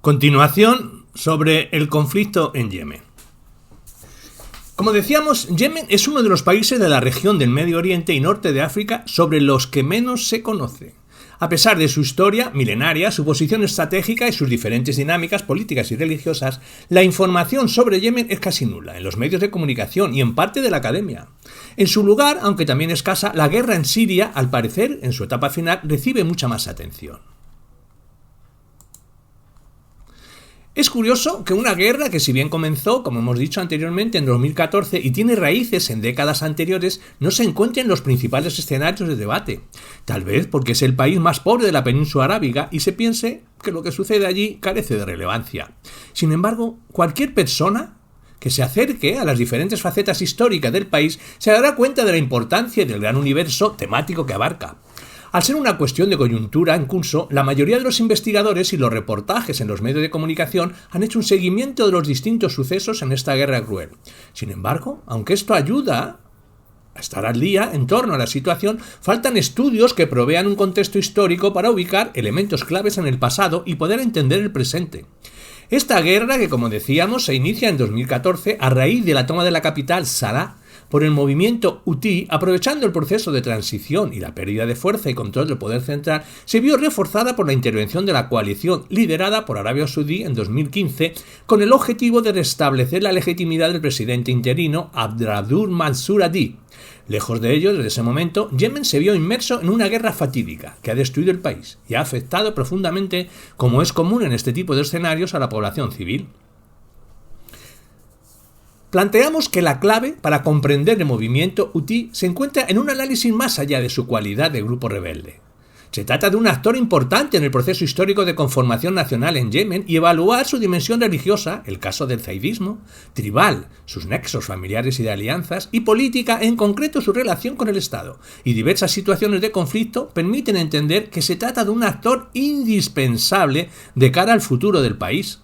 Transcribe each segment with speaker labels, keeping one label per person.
Speaker 1: Continuación sobre el conflicto en Yemen. Como decíamos, Yemen es uno de los países de la región del Medio Oriente y Norte de África sobre los que menos se conoce. A pesar de su historia milenaria, su posición estratégica y sus diferentes dinámicas políticas y religiosas, la información sobre Yemen es casi nula en los medios de comunicación y en parte de la academia. En su lugar, aunque también escasa, la guerra en Siria, al parecer, en su etapa final, recibe mucha más atención. Es curioso que una guerra que, si bien comenzó, como hemos dicho anteriormente, en 2014 y tiene raíces en décadas anteriores, no se encuentre en los principales escenarios de debate. Tal vez porque es el país más pobre de la península arábiga y se piense que lo que sucede allí carece de relevancia. Sin embargo, cualquier persona que se acerque a las diferentes facetas históricas del país se dará cuenta de la importancia y del gran universo temático que abarca. Al ser una cuestión de coyuntura en curso, la mayoría de los investigadores y los reportajes en los medios de comunicación han hecho un seguimiento de los distintos sucesos en esta guerra cruel. Sin embargo, aunque esto ayuda a estar al día en torno a la situación, faltan estudios que provean un contexto histórico para ubicar elementos claves en el pasado y poder entender el presente. Esta guerra, que como decíamos, se inicia en 2014 a raíz de la toma de la capital, Sanaa, por el movimiento Hutí, aprovechando el proceso de transición y la pérdida de fuerza y control del poder central, se vio reforzada por la intervención de la coalición liderada por Arabia Saudí en 2015 con el objetivo de restablecer la legitimidad del presidente interino Abdulrahman Mansur Hadi. Lejos de ello, desde ese momento, Yemen se vio inmerso en una guerra fatídica que ha destruido el país y ha afectado profundamente, como es común en este tipo de escenarios, a la población civil. Planteamos que la clave para comprender el movimiento Hutí se encuentra en un análisis más allá de su cualidad de grupo rebelde. Se trata de un actor importante en el proceso histórico de conformación nacional en Yemen y evaluar su dimensión religiosa, el caso del zaidismo, tribal, sus nexos familiares y de alianzas, y política, en concreto su relación con el Estado, y diversas situaciones de conflicto permiten entender que se trata de un actor indispensable de cara al futuro del país.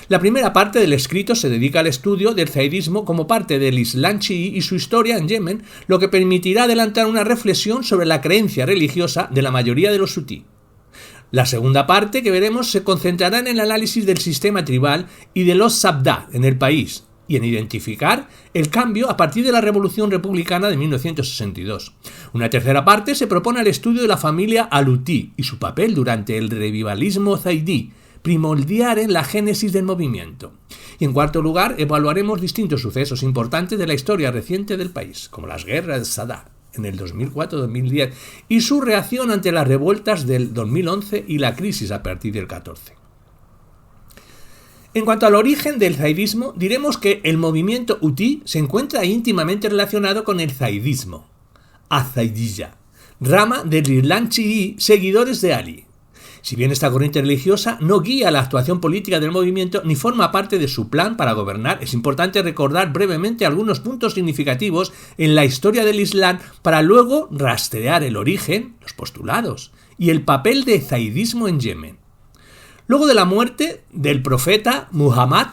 Speaker 1: La primera parte del escrito se dedica al estudio del zaidismo como parte del Islam chií y su historia en Yemen, lo que permitirá adelantar una reflexión sobre la creencia religiosa de la mayoría de los hutí. La segunda parte que veremos se concentrará en el análisis del sistema tribal y de los sabdá en el país, y en identificar el cambio a partir de la Revolución Republicana de 1962. Una tercera parte se propone el estudio de la familia al-Hutí y su papel durante el revivalismo zaidí, primordial en la génesis del movimiento. Y en cuarto lugar, evaluaremos distintos sucesos importantes de la historia reciente del país, como las guerras de Sadr en el 2004-2010 y su reacción ante las revueltas del 2011 y la crisis a partir del 14. En cuanto al origen del zaidismo, diremos que el movimiento hutí se encuentra íntimamente relacionado con el zaidismo, az-Zaidiyya, rama del Islam chií, seguidores de Ali. Si bien esta corriente religiosa no guía la actuación política del movimiento ni forma parte de su plan para gobernar, es importante recordar brevemente algunos puntos significativos en la historia del Islam para luego rastrear el origen, los postulados y el papel del zaidismo en Yemen. Luego de la muerte del profeta Muhammad,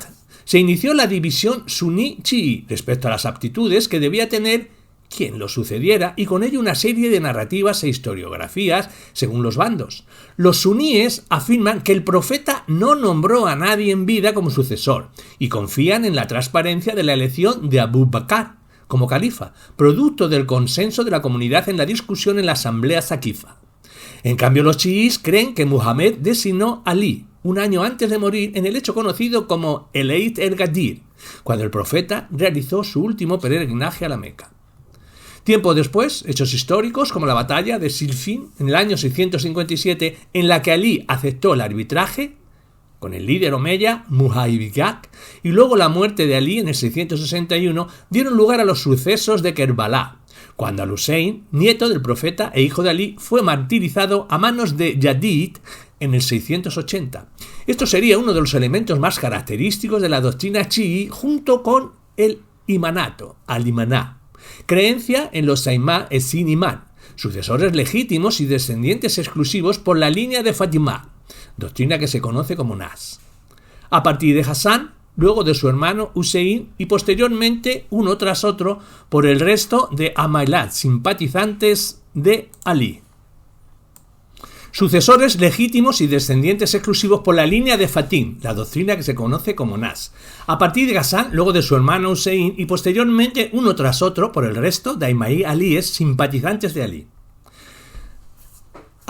Speaker 1: se inició la división suní-chií respecto a las aptitudes que debía tener quien lo sucediera y con ello una serie de narrativas e historiografías según los bandos. Los suníes afirman que el profeta no nombró a nadie en vida como sucesor y confían en la transparencia de la elección de Abu Bakr como califa, producto del consenso de la comunidad en la discusión en la asamblea Saqifa. En cambio, los chiíes creen que Muhammad designó a Ali un año antes de morir en el hecho conocido como el Eid el-Gadir, cuando el profeta realizó su último peregrinaje a la Meca. Tiempo después, hechos históricos como la batalla de Siffin en el año 657, en la que Ali aceptó el arbitraje con el líder omeya Muhaybiyah, y luego la muerte de Ali en el 661, dieron lugar a los sucesos de Kerbala, cuando Al-Hussein, nieto del profeta e hijo de Ali, fue martirizado a manos de Yazid en el 680. Esto sería uno de los elementos más característicos de la doctrina chií junto con el imanato, al-imaná, creencia en los Aimá e Sin Imán, sucesores legítimos y descendientes exclusivos por la línea de Fatimá, doctrina que se conoce como Nas. A partir de Hassan, luego de su hermano Hussein y posteriormente, uno tras otro, por el resto de Amailat, simpatizantes de Ali. Sucesores legítimos y descendientes exclusivos por la línea de Fatim, la doctrina que se conoce como Nas, a partir de Ghazan, luego de su hermano Hussein y posteriormente uno tras otro por el resto de Aymaí alíes simpatizantes de Alí.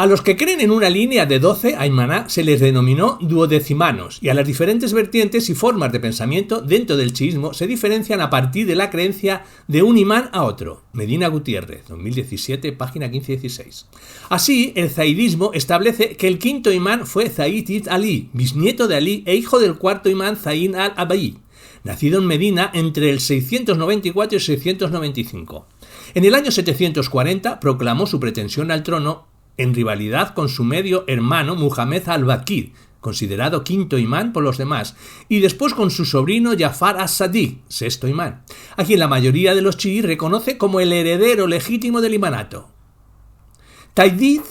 Speaker 1: A los que creen en una línea de 12 aymaná se les denominó duodecimanos y a las diferentes vertientes y formas de pensamiento dentro del chiismo se diferencian a partir de la creencia de un imán a otro. Medina Gutiérrez, 2017, página 15-16. Así, el zaidismo establece que el quinto imán fue Zaid ibn Ali, bisnieto de Ali e hijo del cuarto imán Zayn al-Abaí, nacido en Medina entre el 694 y 695. En el año 740 proclamó su pretensión al trono en rivalidad con su medio hermano Muhammad al-Bakir, considerado quinto imán por los demás, y después con su sobrino Jafar as-Sadiq, sexto imán, a quien la mayoría de los chiíes reconoce como el heredero legítimo del imanato. Taydid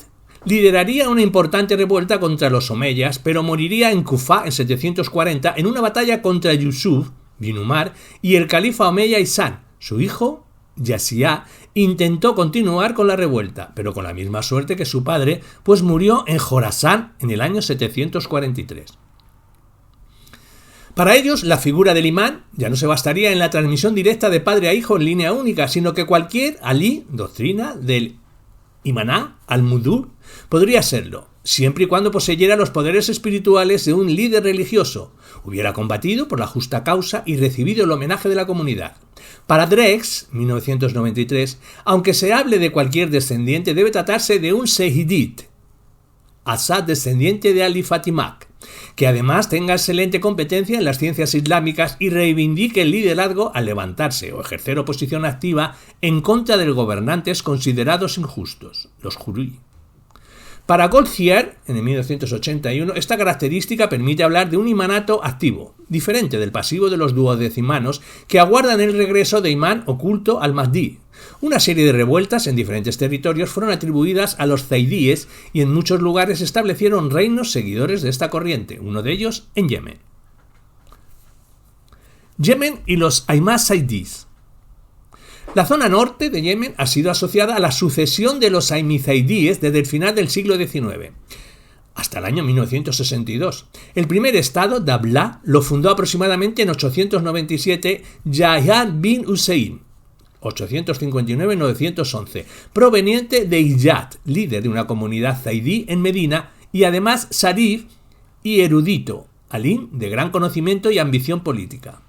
Speaker 1: lideraría una importante revuelta contra los omeyas, pero moriría en Kufa en 740 en una batalla contra Yusuf bin Umar y el califa omeya Isán, su hijo Yasía. Intentó continuar con la revuelta, pero con la misma suerte que su padre, pues murió en Jorasán en el año 743. Para ellos, la figura del imán ya no se bastaría en la transmisión directa de padre a hijo en línea única, sino que cualquier alí, doctrina del imaná, al-mudur, podría serlo, siempre y cuando poseyera los poderes espirituales de un líder religioso, hubiera combatido por la justa causa y recibido el homenaje de la comunidad. Para Drex, 1993, aunque se hable de cualquier descendiente, debe tratarse de un Seyhidit, Asad descendiente de Ali Fatimak, que además tenga excelente competencia en las ciencias islámicas y reivindique el liderazgo al levantarse o ejercer oposición activa en contra de gobernantes considerados injustos, los Jurui. Para Goldziher, en 1981, esta característica permite hablar de un imanato activo, diferente del pasivo de los duodecimanos que aguardan el regreso de imán oculto al Mahdi. Una serie de revueltas en diferentes territorios fueron atribuidas a los zaidíes y en muchos lugares se establecieron reinos seguidores de esta corriente, uno de ellos en Yemen. Yemen y los Aimá zaidíes. La zona norte de Yemen ha sido asociada a la sucesión de los aimizaidíes desde el final del siglo XIX, hasta el año 1962. El primer estado, Dabla, lo fundó aproximadamente en 897 Yahya bin Hussein, 859-911, proveniente de Iyad, líder de una comunidad zaidí en Medina, y además Sarif y erudito, alim de gran conocimiento y ambición política.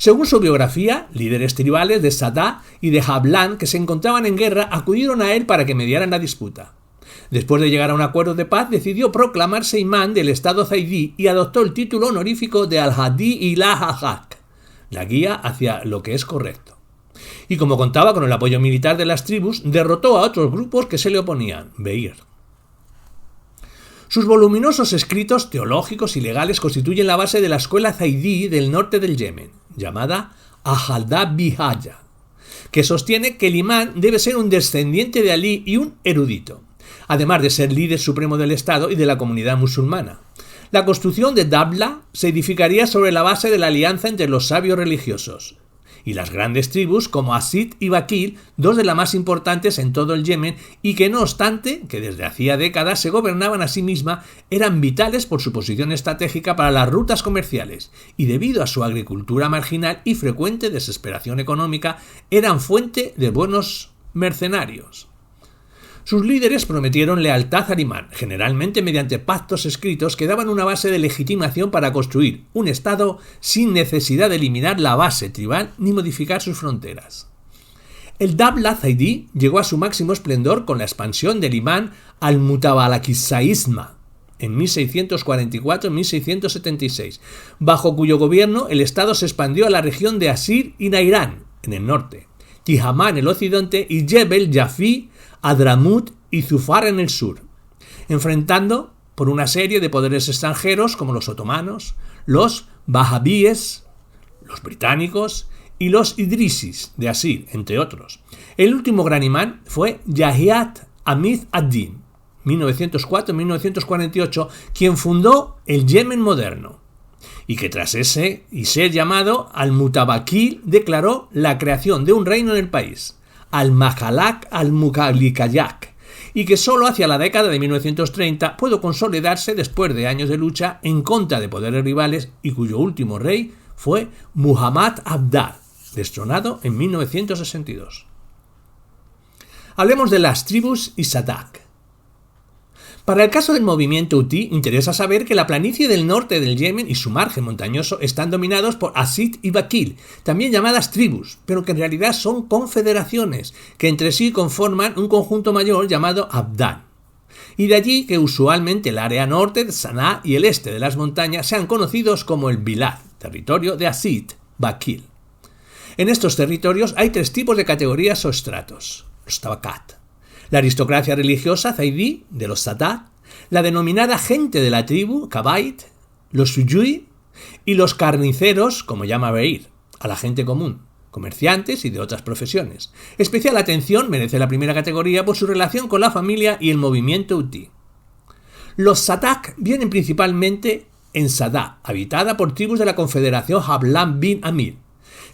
Speaker 1: Según su biografía, líderes tribales de Sadá y de Jablan que se encontraban en guerra acudieron a él para que mediaran la disputa. Después de llegar a un acuerdo de paz, decidió proclamarse imán del estado zaidí y adoptó el título honorífico de al-Hadi ila al-Haq, la guía hacia lo que es correcto. Y como contaba con el apoyo militar de las tribus, derrotó a otros grupos que se le oponían, Beir. Sus voluminosos escritos teológicos y legales constituyen la base de la escuela zaidí del norte del Yemen, llamada Ahaldá Bihaya, que sostiene que el imán debe ser un descendiente de Alí y un erudito, además de ser líder supremo del Estado y de la comunidad musulmana. La construcción de Dabla se edificaría sobre la base de la alianza entre los sabios religiosos y las grandes tribus como Asid y Bakir, dos de las más importantes en todo el Yemen y que no obstante, que desde hacía décadas se gobernaban a sí mismas, eran vitales por su posición estratégica para las rutas comerciales y debido a su agricultura marginal y frecuente desesperación económica, eran fuente de buenos mercenarios. Sus líderes prometieron lealtad al imán, generalmente mediante pactos escritos que daban una base de legitimación para construir un estado sin necesidad de eliminar la base tribal ni modificar sus fronteras. El Dabla zaidí llegó a su máximo esplendor con la expansión del imán al-Mutabalakisaísma en 1644-1676, bajo cuyo gobierno el estado se expandió a la región de Asir y Nairán, en el norte, Tihamá en el occidente y Jebel Yafi, Adramut y Zufar en el sur, enfrentando por una serie de poderes extranjeros como los otomanos, los Bahabíes, los británicos y los Idrisis de Asir, entre otros. El último gran imán fue Yahya Hamid ad-Din, 1904-1948, quien fundó el Yemen moderno, y que tras ese y ser llamado al-Mutabakil declaró la creación de un reino en el país, al-Mahalak al-Mukalikayak, y que solo hacia la década de 1930 pudo consolidarse después de años de lucha en contra de poderes rivales y cuyo último rey fue Muhammad Abdar, destronado en 1962. Hablemos de las tribus y Sadak. Para el caso del movimiento Hutí, interesa saber que la planicie del norte del Yemen y su margen montañoso están dominados por Asid y Bakil, también llamadas tribus, pero que en realidad son confederaciones, que entre sí conforman un conjunto mayor llamado Abdan. Y de allí que usualmente el área norte de Sanaa y el este de las montañas sean conocidos como el Bilad, territorio de Asid, Bakil. En estos territorios hay tres tipos de categorías o estratos: los tabakat, la aristocracia religiosa zaidí de los Sadat, la denominada gente de la tribu, Kabait, los Suyui y los carniceros, como llama Beir, a la gente común, comerciantes y de otras profesiones. Especial atención merece la primera categoría por su relación con la familia y el movimiento Hutí. Los Sadak vienen principalmente en Sadá, habitada por tribus de la confederación Hablan bin Amir.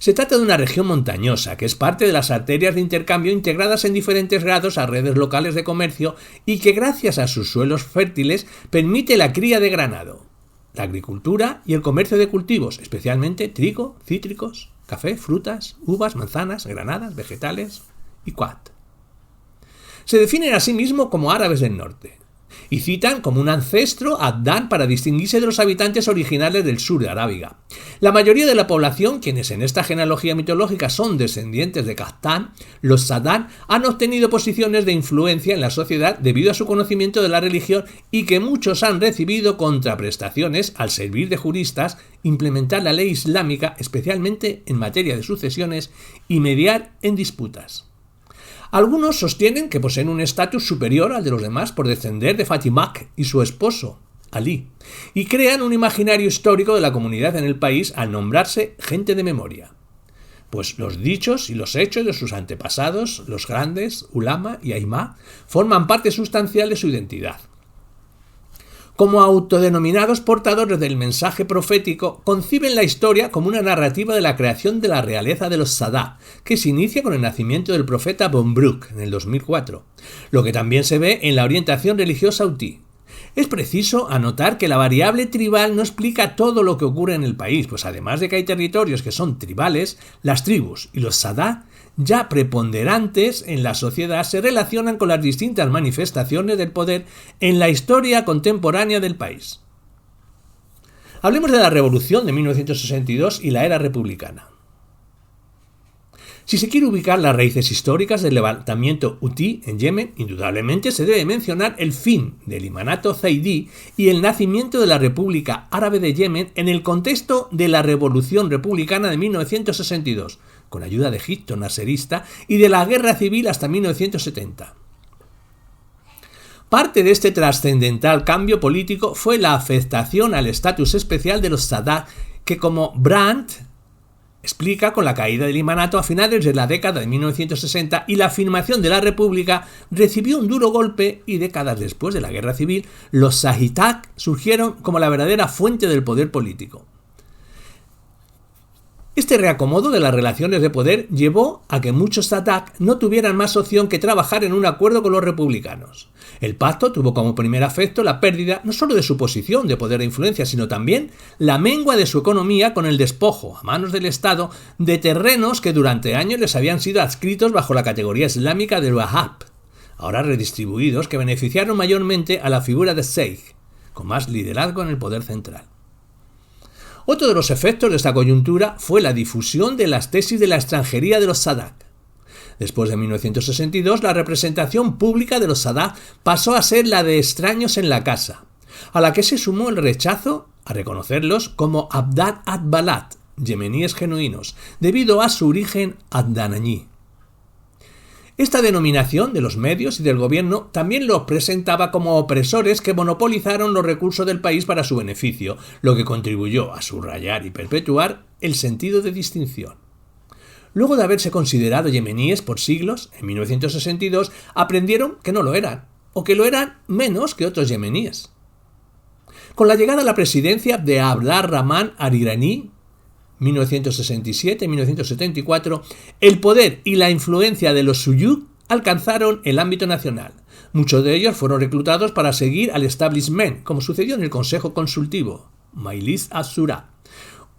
Speaker 1: Se trata de una región montañosa que es parte de las arterias de intercambio integradas en diferentes grados a redes locales de comercio y que gracias a sus suelos fértiles permite la cría de ganado, la agricultura y el comercio de cultivos, especialmente trigo, cítricos, café, frutas, uvas, manzanas, granadas, vegetales y cuat. Se definen a sí mismos como árabes del norte y citan como un ancestro a Adán para distinguirse de los habitantes originales del sur de Arábiga. La mayoría de la población, quienes en esta genealogía mitológica son descendientes de Qahtán, los Sadán, han obtenido posiciones de influencia en la sociedad debido a su conocimiento de la religión y que muchos han recibido contraprestaciones al servir de juristas, implementar la ley islámica, especialmente en materia de sucesiones, y mediar en disputas. Algunos sostienen que poseen un estatus superior al de los demás por descender de Fatimak y su esposo, Ali, y crean un imaginario histórico de la comunidad en el país al nombrarse gente de memoria. Pues los dichos y los hechos de sus antepasados, los grandes, ulama y aimá, forman parte sustancial de su identidad. Como autodenominados portadores del mensaje profético, conciben la historia como una narrativa de la creación de la realeza de los Sadá, que se inicia con el nacimiento del profeta Bombruk en el 2004, lo que también se ve en la orientación religiosa Hutí. Es preciso anotar que la variable tribal no explica todo lo que ocurre en el país, pues además de que hay territorios que son tribales, las tribus y los Sadá, ya preponderantes en la sociedad, se relacionan con las distintas manifestaciones del poder en la historia contemporánea del país. Hablemos de la Revolución de 1962 y la era republicana. Si se quiere ubicar las raíces históricas del levantamiento Hutí en Yemen, indudablemente se debe mencionar el fin del imanato zaidí y el nacimiento de la República Árabe de Yemen en el contexto de la Revolución Republicana de 1962, con ayuda de Egipto nasserista y de la Guerra Civil hasta 1970. Parte de este trascendental cambio político fue la afectación al estatus especial de los Sadat, que como Brandt explica, con la caída del imanato a finales de la década de 1960 y la afirmación de la República, recibió un duro golpe y décadas después de la Guerra Civil, los Sahitak surgieron como la verdadera fuente del poder político. Este reacomodo de las relaciones de poder llevó a que muchos Sadak no tuvieran más opción que trabajar en un acuerdo con los republicanos. El pacto tuvo como primer efecto la pérdida no solo de su posición de poder e influencia, sino también la mengua de su economía con el despojo, a manos del Estado, de terrenos que durante años les habían sido adscritos bajo la categoría islámica del Wahhab, ahora redistribuidos, que beneficiaron mayormente a la figura de Sheikh, con más liderazgo en el poder central. Otro de los efectos de esta coyuntura fue la difusión de las tesis de la extranjería de los Sadak. Después de 1962, la representación pública de los Sadak pasó a ser la de extraños en la casa, a la que se sumó el rechazo a reconocerlos como Abdad ad-Balad, yemeníes genuinos, debido a su origen adanañí. Esta denominación de los medios y del gobierno también los presentaba como opresores que monopolizaron los recursos del país para su beneficio, lo que contribuyó a subrayar y perpetuar el sentido de distinción. Luego de haberse considerado yemeníes por siglos, en 1962 aprendieron que no lo eran, o que lo eran menos que otros yemeníes. Con la llegada a la presidencia de Abdar Rahman Al-Irani, 1967-1974, el poder y la influencia de los Suyuk alcanzaron el ámbito nacional. Muchos de ellos fueron reclutados para seguir al establishment, como sucedió en el Consejo Consultivo, Majlis Ashura,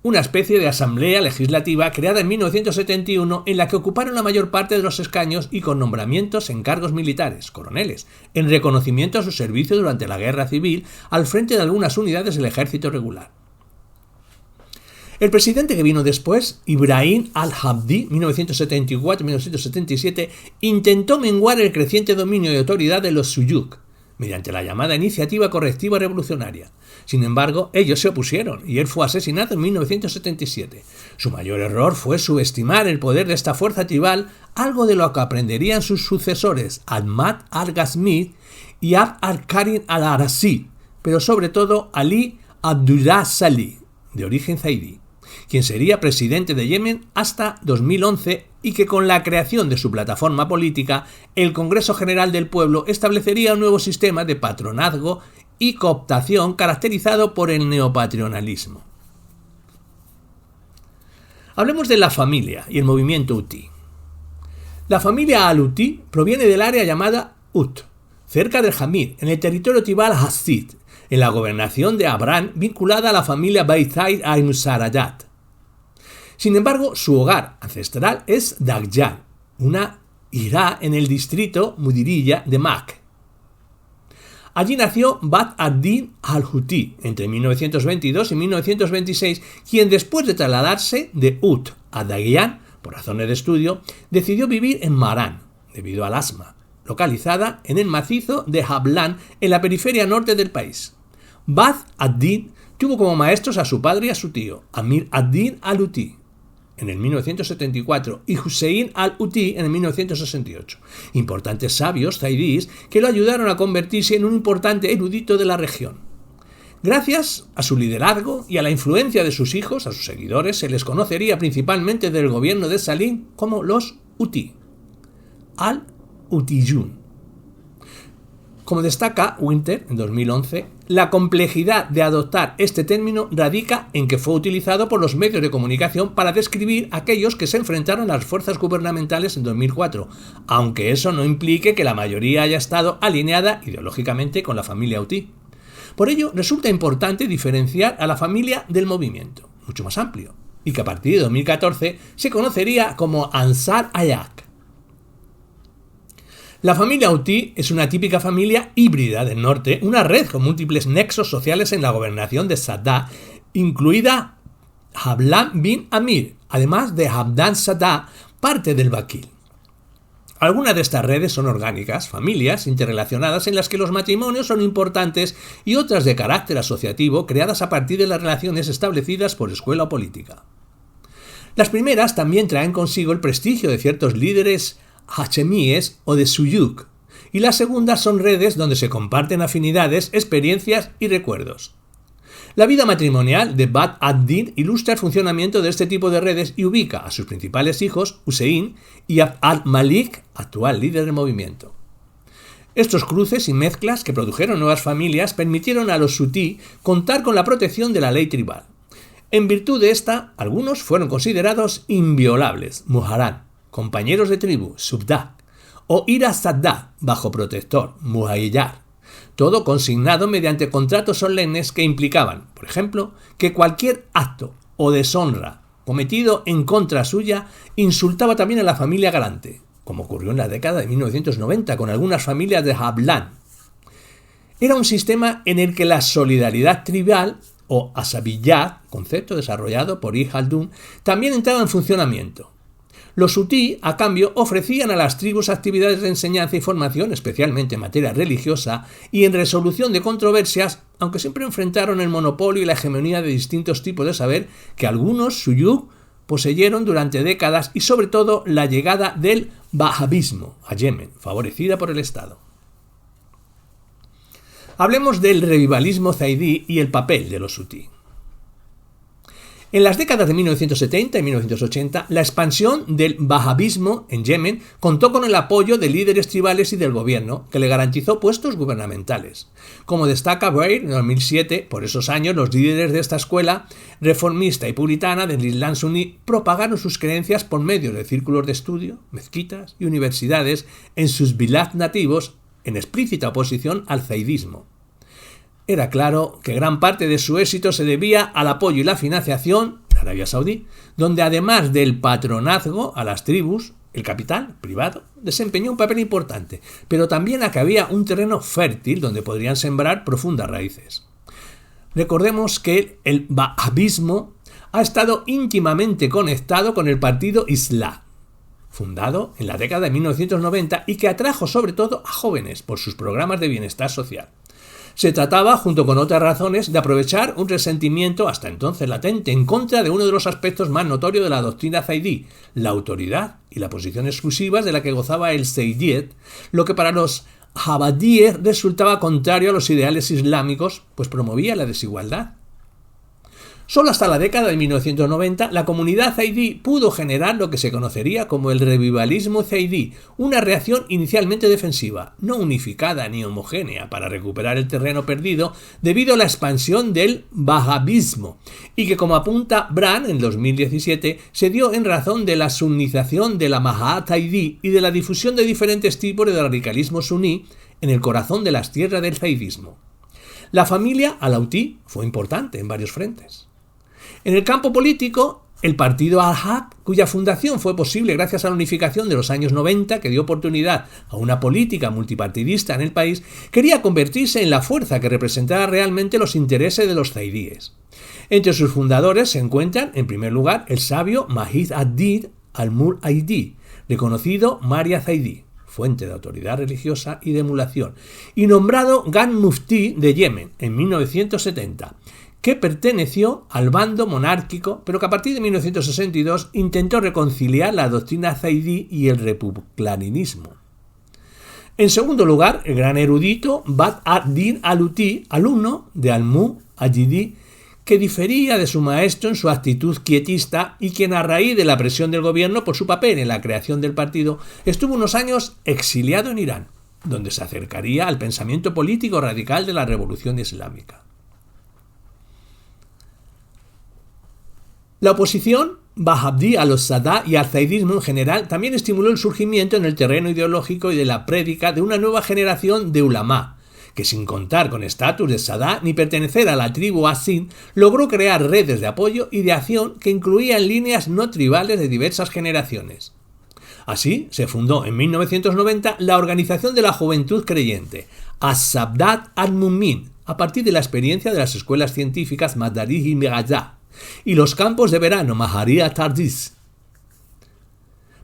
Speaker 1: una especie de asamblea legislativa creada en 1971 en la que ocuparon la mayor parte de los escaños y con nombramientos en cargos militares, coroneles, en reconocimiento a su servicio durante la Guerra Civil al frente de algunas unidades del ejército regular. El presidente que vino después, Ibrahim al-Abdi, 1974-1977, intentó menguar el creciente dominio y autoridad de los suyuk, mediante la llamada Iniciativa Correctiva Revolucionaria. Sin embargo, ellos se opusieron y él fue asesinado en 1977. Su mayor error fue subestimar el poder de esta fuerza tribal, algo de lo que aprenderían sus sucesores Ahmad al-Ghazmi y Abd al-Karim al-Arasi, pero sobre todo Ali Abdullah Salih, de origen zaidí, quien sería presidente de Yemen hasta 2011 y que con la creación de su plataforma política, el Congreso General del Pueblo establecería un nuevo sistema de patronazgo y cooptación caracterizado por el neopatronalismo. Hablemos de la familia y el movimiento Hutí. La familia al-Hutí proviene del área llamada Ut, cerca del Jamir, en el territorio tribal Hasid, en la gobernación de Abran, vinculada a la familia Bait Zaid al-Musarayat. Sin embargo, su hogar ancestral es Dagyan, una irá en el distrito Mudiriyya de Mak. Allí nació Badr ad-Din al-Hutí entre 1922 y 1926, quien después de trasladarse de Ut a Dagyan por razones de estudio, decidió vivir en Marán, debido al asma, localizada en el macizo de Jablan en la periferia norte del país. Badr ad-Din tuvo como maestros a su padre y a su tío, Amir ad-Din al-Hutí, en el 1974, y Hussein al-Hutí en el 1968, importantes sabios zaidíes que lo ayudaron a convertirse en un importante erudito de la región. Gracias a su liderazgo y a la influencia de sus hijos, a sus seguidores, se les conocería principalmente del gobierno de Salim como los Hutí, al-Hutiyun. Como destaca Winter en 2011, la complejidad de adoptar este término radica en que fue utilizado por los medios de comunicación para describir a aquellos que se enfrentaron a las fuerzas gubernamentales en 2004, aunque eso no implique que la mayoría haya estado alineada ideológicamente con la familia Hutí. Por ello, resulta importante diferenciar a la familia del movimiento, mucho más amplio, y que a partir de 2014 se conocería como Ansar Ayak. La familia Hutí es una típica familia híbrida del norte, una red con múltiples nexos sociales en la gobernación de Sadah, incluida Hablan bin Amir, además de Hamdan Sadah, parte del Bakil. Algunas de estas redes son orgánicas, familias interrelacionadas en las que los matrimonios son importantes y otras de carácter asociativo creadas a partir de las relaciones establecidas por escuela o política. Las primeras también traen consigo el prestigio de ciertos líderes hachemíes o de suyuk, y las segundas son redes donde se comparten afinidades, experiencias y recuerdos. La vida matrimonial de Badr ad-Din ilustra el funcionamiento de este tipo de redes y ubica a sus principales hijos, Hussein y Abd al-Malik, actual líder del movimiento. Estos cruces y mezclas que produjeron nuevas familias permitieron a los Hutí contar con la protección de la ley tribal. En virtud de esta, algunos fueron considerados inviolables, muharán, compañeros de tribu, Subdah, o Ira Saddah, bajo protector, Muhayyar, todo consignado mediante contratos solemnes que implicaban, por ejemplo, que cualquier acto o deshonra cometido en contra suya insultaba también a la familia galante, como ocurrió en la década de 1990 con algunas familias de Jablan. Era un sistema en el que la solidaridad tribal, o asabiyat, concepto desarrollado por Ibn Khaldun, también entraba en funcionamiento. Los Hutí, a cambio, ofrecían a las tribus actividades de enseñanza y formación, especialmente en materia religiosa, y en resolución de controversias, aunque siempre enfrentaron el monopolio y la hegemonía de distintos tipos de saber que algunos suyuk poseyeron durante décadas y sobre todo la llegada del wahabismo a Yemen, favorecida por el Estado. Hablemos del revivalismo zaidí y el papel de los Hutí. En las décadas de 1970 y 1980, la expansión del wahabismo en Yemen contó con el apoyo de líderes tribales y del gobierno, que le garantizó puestos gubernamentales. Como destaca Baer en 2007, por esos años los líderes de esta escuela reformista y puritana del Islam suní propagaron sus creencias por medio de círculos de estudio, mezquitas y universidades en sus bilad nativos, en explícita oposición al zaidismo. Era claro que gran parte de su éxito se debía al apoyo y la financiación de Arabia Saudí, donde además del patronazgo a las tribus, el capital privado desempeñó un papel importante, pero también a que había un terreno fértil donde podrían sembrar profundas raíces. Recordemos que el wahabismo ha estado íntimamente conectado con el partido Islah, fundado en la década de 1990 y que atrajo sobre todo a jóvenes por sus programas de bienestar social. Se trataba, junto con otras razones, de aprovechar un resentimiento hasta entonces latente en contra de uno de los aspectos más notorios de la doctrina zaidí, la autoridad y la posición exclusivas de la que gozaba el Seyyid, lo que para los Jabadíes resultaba contrario a los ideales islámicos, pues promovía la desigualdad. Solo hasta la década de 1990 la comunidad zaidí pudo generar lo que se conocería como el revivalismo zaidí, una reacción inicialmente defensiva, no unificada ni homogénea para recuperar el terreno perdido debido a la expansión del wahabismo, y que, como apunta Brand en 2017, se dio en razón de la sunnización de la Maha zaidí y de la difusión de diferentes tipos de radicalismo suní en el corazón de las tierras del zaidismo. La familia alautí fue importante en varios frentes. En el campo político, el partido Al-Haq, cuya fundación fue posible gracias a la unificación de los años 90, que dio oportunidad a una política multipartidista en el país, quería convertirse en la fuerza que representara realmente los intereses de los zaidíes. Entre sus fundadores se encuentran, en primer lugar, el sabio Mahdi ad-Din al-Muraidi, reconocido Maria Zaidí, fuente de autoridad religiosa y de emulación, y nombrado Gran Muftí de Yemen en 1970, que perteneció al bando monárquico, pero que a partir de 1962 intentó reconciliar la doctrina zaidí y el republicanismo. En segundo lugar, el gran erudito Badr ad-Din al-Uti, alumno de al-Mu'ajidi, que difería de su maestro en su actitud quietista y quien, a raíz de la presión del gobierno por su papel en la creación del partido, estuvo unos años exiliado en Irán, donde se acercaría al pensamiento político radical de la revolución islámica. La oposición wahabí a los Sadá y al zaidismo en general también estimuló el surgimiento en el terreno ideológico y de la prédica de una nueva generación de ulamá, que sin contar con estatus de Sadá ni pertenecer a la tribu Asin, logró crear redes de apoyo y de acción que incluían líneas no tribales de diversas generaciones. Así se fundó en 1990 la Organización de la Juventud Creyente, As-Sabdat al-Mumin, a partir de la experiencia de las escuelas científicas Madaris y Megallá, y los campos de verano Maharia Tardis,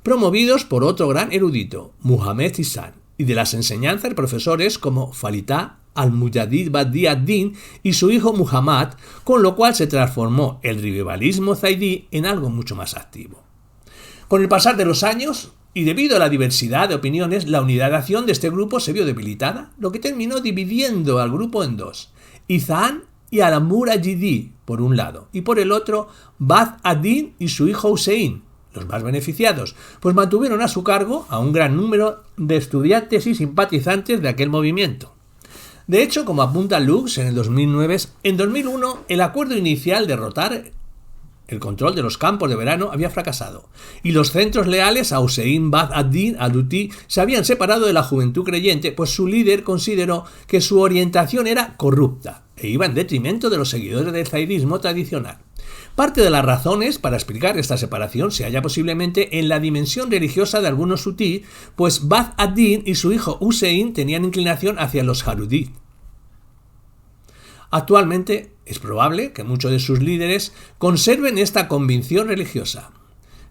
Speaker 1: promovidos por otro gran erudito, Muhammad Ihsan, y de las enseñanzas de profesores como Falitá al-Mujadid Badi ad-Din y su hijo Muhammad, con lo cual se transformó el revivalismo zaidí en algo mucho más activo. Con el pasar de los años, y debido a la diversidad de opiniones, la unidad de acción de este grupo se vio debilitada, lo que terminó dividiendo al grupo en dos: Ihsan y al-Murajidi por un lado, y por el otro Badr ad-Din y su hijo Hussein, los más beneficiados, pues mantuvieron a su cargo a un gran número de estudiantes y simpatizantes de aquel movimiento. De hecho, como apunta Lux en el 2009, en 2001 el acuerdo inicial de rotar el control de los campos de verano había fracasado, y los centros leales a Hussein Badr ad-Din al-Uti se habían separado de la juventud creyente, pues su líder consideró que su orientación era corrupta e iba en detrimento de los seguidores del zaidismo tradicional. Parte de las razones para explicar esta separación se halla posiblemente en la dimensión religiosa de algunos utí, pues Badr ad-Din y su hijo Hussein tenían inclinación hacia los harudí. Actualmente es probable que muchos de sus líderes conserven esta convicción religiosa.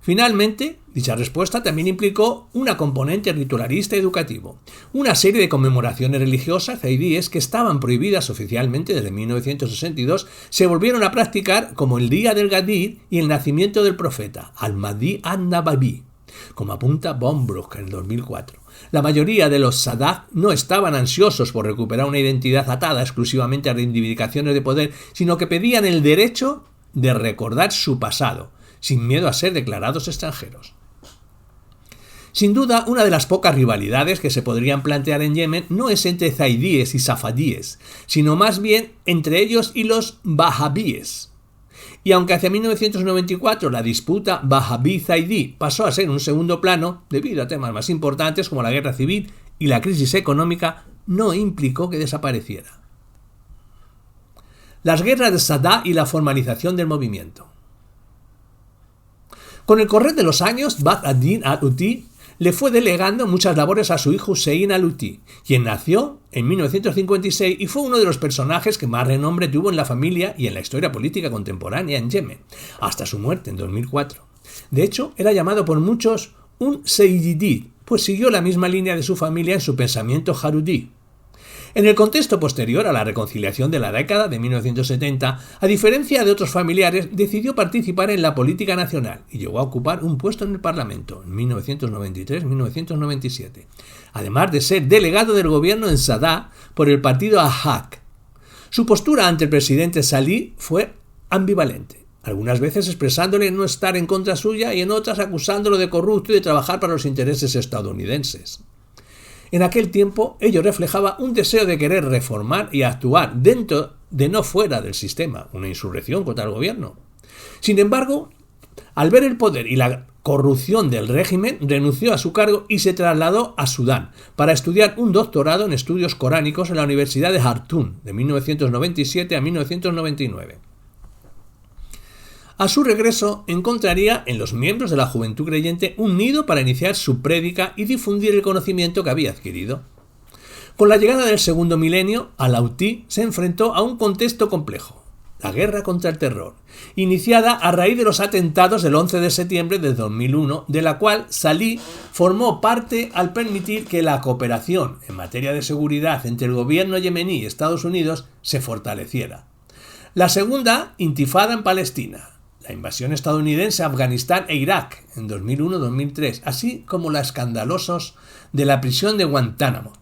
Speaker 1: Finalmente, dicha respuesta también implicó una componente ritualista educativo. Una serie de conmemoraciones religiosas zaidíes que estaban prohibidas oficialmente desde 1962 se volvieron a practicar, como el Día del Gadir y el nacimiento del profeta, al-Mahdi an-Nabaví, como apunta Bombrook en el 2004. La mayoría de los Sadat no estaban ansiosos por recuperar una identidad atada exclusivamente a reivindicaciones de poder, sino que pedían el derecho de recordar su pasado, sin miedo a ser declarados extranjeros. Sin duda, una de las pocas rivalidades que se podrían plantear en Yemen no es entre zaidíes y safadíes, sino más bien entre ellos y los wahabíes. Y aunque hacia 1994 la disputa wahabí-zaidí pasó a ser un segundo plano, debido a temas más importantes como la guerra civil y la crisis económica, no implicó que desapareciera. Las guerras de Sadá y la formalización del movimiento. Con el correr de los años, Badr ad-Din al-Huti le fue delegando muchas labores a su hijo Hussein al-Huti, quien nació en 1956 y fue uno de los personajes que más renombre tuvo en la familia y en la historia política contemporánea en Yemen, hasta su muerte en 2004. De hecho, era llamado por muchos un Seyyidi, pues siguió la misma línea de su familia en su pensamiento harudí. En el contexto posterior a la reconciliación de la década de 1970, a diferencia de otros familiares, decidió participar en la política nacional y llegó a ocupar un puesto en el Parlamento en 1993-1997, además de ser delegado del gobierno en Sadá por el partido Ahak. Su postura ante el presidente Salih fue ambivalente, algunas veces expresándole no estar en contra suya y en otras acusándolo de corrupto y de trabajar para los intereses estadounidenses. En aquel tiempo, ello reflejaba un deseo de querer reformar y actuar dentro de no fuera del sistema, una insurrección contra el gobierno. Sin embargo, al ver el poder y la corrupción del régimen, renunció a su cargo y se trasladó a Sudán para estudiar un doctorado en estudios coránicos en la Universidad de Jartum de 1997 a 1999. A su regreso, encontraría en los miembros de la Juventud Creyente un nido para iniciar su prédica y difundir el conocimiento que había adquirido. Con la llegada del segundo milenio, al-Huti se enfrentó a un contexto complejo, la guerra contra el terror, iniciada a raíz de los atentados del 11 de septiembre de 2001, de la cual Salih formó parte al permitir que la cooperación en materia de seguridad entre el gobierno yemení y Estados Unidos se fortaleciera. La segunda, intifada en Palestina, la invasión estadounidense a Afganistán e Irak en 2001-2003, así como los escandalosos de la prisión de Guantánamo.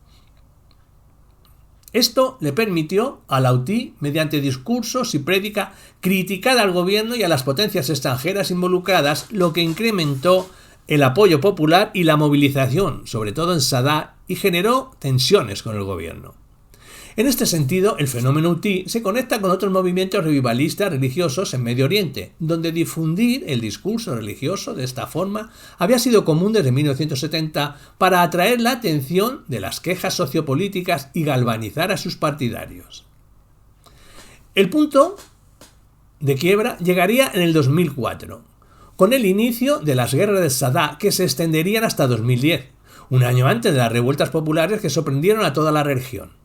Speaker 1: Esto le permitió al-Huti, mediante discursos y prédica, criticar al gobierno y a las potencias extranjeras involucradas, lo que incrementó el apoyo popular y la movilización, sobre todo en Sadá, y generó tensiones con el gobierno. En este sentido, el fenómeno Huti se conecta con otros movimientos revivalistas religiosos en Medio Oriente, donde difundir el discurso religioso de esta forma había sido común desde 1970 para atraer la atención de las quejas sociopolíticas y galvanizar a sus partidarios. El punto de quiebra llegaría en el 2004, con el inicio de las guerras de Sadá, que se extenderían hasta 2010, un año antes de las revueltas populares que sorprendieron a toda la región.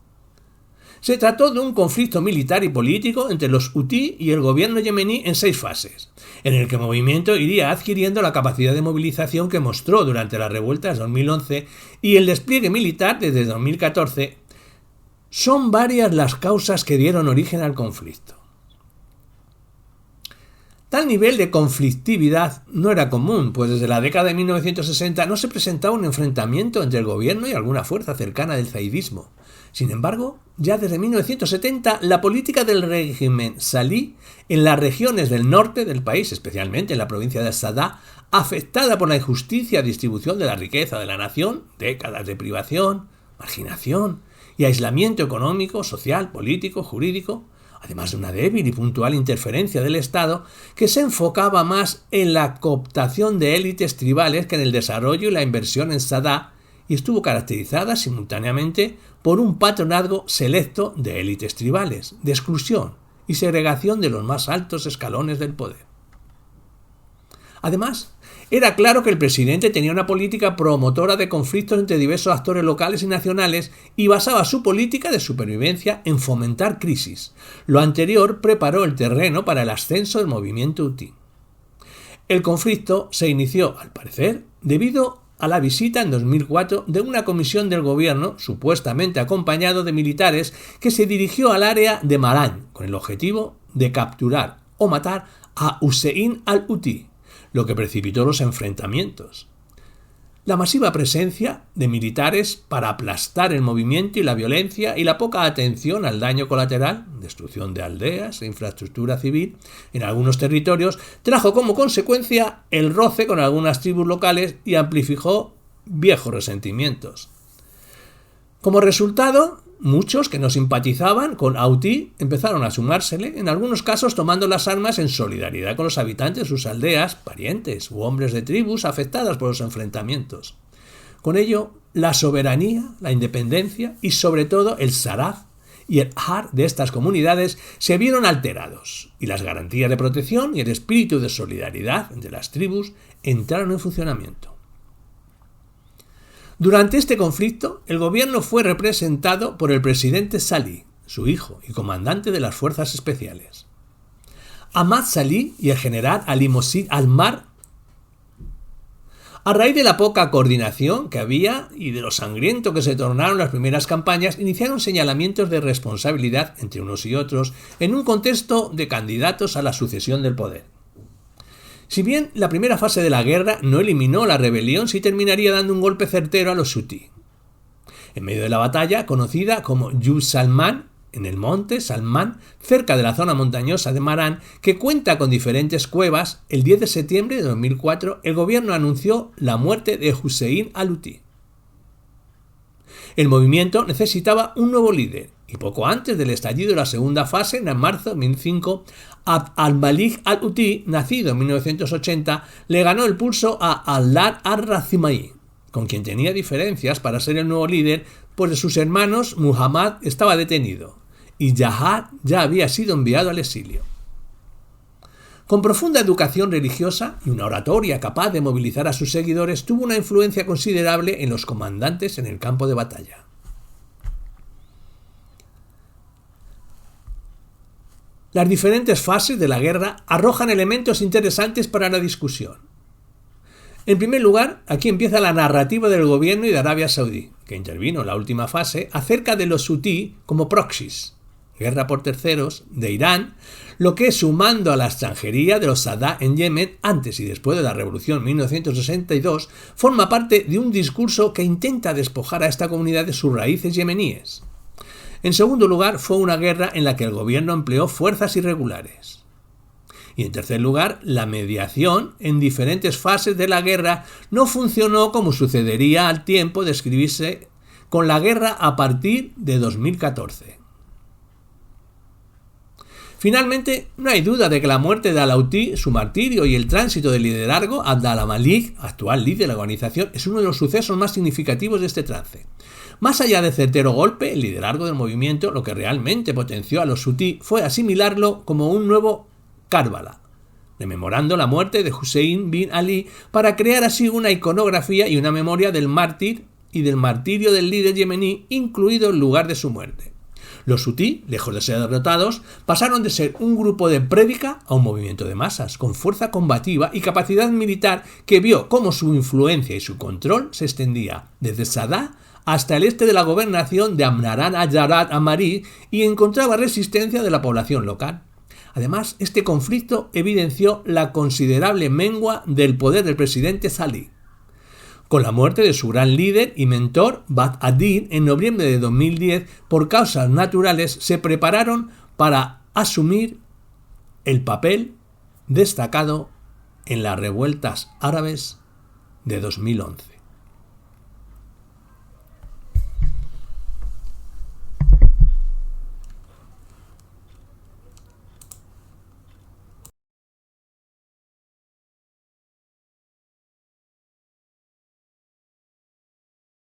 Speaker 1: Se trató de un conflicto militar y político entre los Huti y el gobierno yemení en 6 fases, en el que el movimiento iría adquiriendo la capacidad de movilización que mostró durante las revueltas de 2011 y el despliegue militar desde 2014. Son varias las causas que dieron origen al conflicto. Tal nivel de conflictividad no era común, pues desde la década de 1960 no se presentaba un enfrentamiento entre el gobierno y alguna fuerza cercana del zaidismo. Sin embargo, ya desde 1970, la política del régimen Salih en las regiones del norte del país, especialmente en la provincia de Sadá, afectada por la injusticia distribución de la riqueza de la nación, décadas de privación, marginación y aislamiento económico, social, político, jurídico, además de una débil y puntual interferencia del Estado que se enfocaba más en la cooptación de élites tribales que en el desarrollo y la inversión en Sadá, y estuvo caracterizada simultáneamente por un patronazgo selecto de élites tribales, de exclusión y segregación de los más altos escalones del poder. Además, era claro que el presidente tenía una política promotora de conflictos entre diversos actores locales y nacionales y basaba su política de supervivencia en fomentar crisis. Lo anterior preparó el terreno para el ascenso del movimiento Huti. El conflicto se inició, al parecer, debido a la visita en 2004 de una comisión del gobierno, supuestamente acompañado de militares, que se dirigió al área de Marán con el objetivo de capturar o matar a Hussein al-Huti, lo que precipitó los enfrentamientos. La masiva presencia de militares para aplastar el movimiento y la violencia y la poca atención al daño colateral, destrucción de aldeas e infraestructura civil en algunos territorios, trajo como consecuencia el roce con algunas tribus locales y amplificó viejos resentimientos. Como resultado, muchos que no simpatizaban con Auti empezaron a sumársele, en algunos casos tomando las armas en solidaridad con los habitantes de sus aldeas, parientes u hombres de tribus afectadas por los enfrentamientos. Con ello, la soberanía, la independencia y sobre todo el saraf y el har de estas comunidades se vieron alterados, y las garantías de protección y el espíritu de solidaridad entre las tribus entraron en funcionamiento. Durante este conflicto, el gobierno fue representado por el presidente Salih, su hijo y comandante de las fuerzas especiales. Ahmad Salih y el general Ali Mosid Almar, a raíz de la poca coordinación que había y de lo sangriento que se tornaron las primeras campañas, iniciaron señalamientos de responsabilidad entre unos y otros en un contexto de candidatos a la sucesión del poder. Si bien la primera fase de la guerra no eliminó la rebelión, sí terminaría dando un golpe certero a los Hutí. En medio de la batalla, conocida como Jub Salman, en el monte Salman, cerca de la zona montañosa de Marán, que cuenta con diferentes cuevas, el 10 de septiembre de 2004 el gobierno anunció la muerte de Hussein al-Hutí. El movimiento necesitaba un nuevo líder, y poco antes del estallido de la segunda fase, en marzo de 2005, Abd al-Malik al-Hutí, nacido en 1980, le ganó el pulso a Alaa ar-Razimai, con quien tenía diferencias para ser el nuevo líder, pues de sus hermanos Muhammad estaba detenido y Jahar ya había sido enviado al exilio. Con profunda educación religiosa y una oratoria capaz de movilizar a sus seguidores, tuvo una influencia considerable en los comandantes en el campo de batalla. Las diferentes fases de la guerra arrojan elementos interesantes para la discusión. En primer lugar, aquí empieza la narrativa del gobierno y de Arabia Saudí, que intervino en la última fase, acerca de los Hutí como proxies, guerra por terceros, de Irán, lo que, sumando a la extranjería de los Sadá en Yemen antes y después de la revolución 1962, forma parte de un discurso que intenta despojar a esta comunidad de sus raíces yemeníes. En segundo lugar, fue una guerra en la que el gobierno empleó fuerzas irregulares. Y en tercer lugar, la mediación en diferentes fases de la guerra no funcionó como sucedería al tiempo de escribirse con la guerra a partir de 2014. Finalmente, no hay duda de que la muerte de al-Hutí, su martirio y el tránsito del liderazgo a Abd al-Malik, actual líder de la organización, es uno de los sucesos más significativos de este trance. Más allá de certero golpe, el liderazgo del movimiento, lo que realmente potenció a los Hutí fue asimilarlo como un nuevo Karbala, rememorando la muerte de Hussein bin Ali para crear así una iconografía y una memoria del mártir y del martirio del líder yemení, incluido el lugar de su muerte. Los Hutí, lejos de ser derrotados, pasaron de ser un grupo de prédica a un movimiento de masas, con fuerza combativa y capacidad militar que vio cómo su influencia y su control se extendía desde Sadá hasta el este de la gobernación de Amnaran Ayarat Amari y encontraba resistencia de la población local. Además, este conflicto evidenció la considerable mengua del poder del presidente Salih. Con la muerte de su gran líder y mentor, Badr ad-Din, en noviembre de 2010, por causas naturales, se prepararon para asumir el papel destacado en las revueltas árabes de 2011.